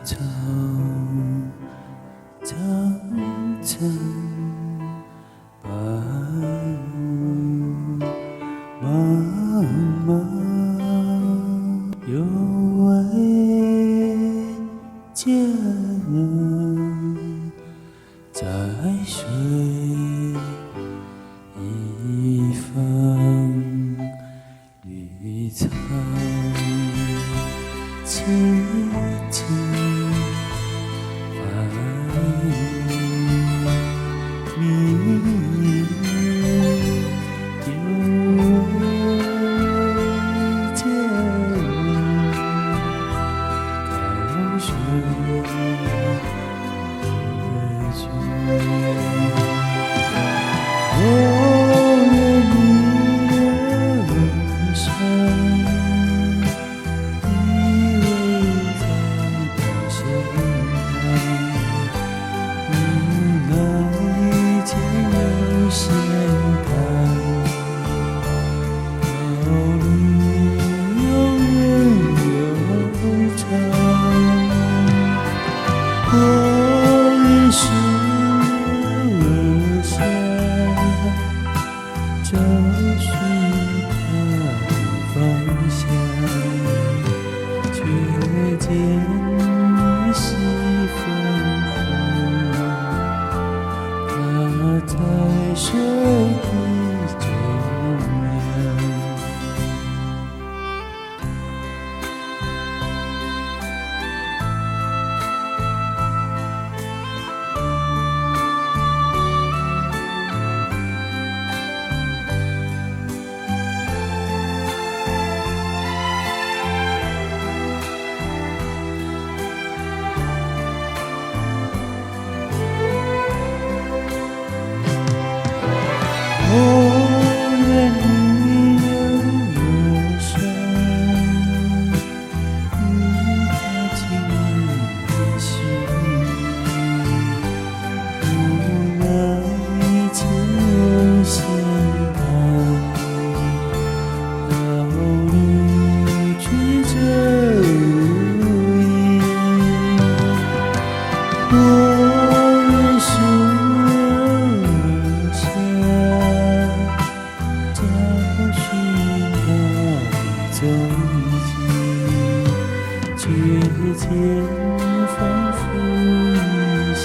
草层层白雾，茫茫有位佳人在水一方，绿草萋萋繁密，有位佳人高声歌句。我愿你人生依偎在他身旁，无奈间有些坎，道路永远悠长。我愿是下找寻他方向，却见你西风后，他在水的中央。我愿你有人生与他紧连心，无奈前有险滩，道路曲折无垠。我愿是找寻他踪迹，却见仿佛一线，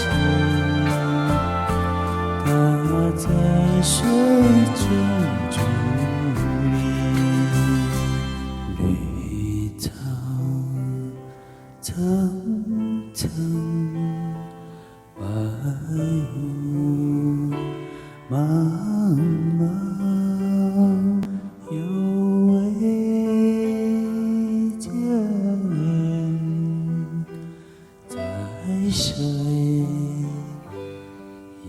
他在水中伫立，绿草层层白雾，茫茫有位佳人在水一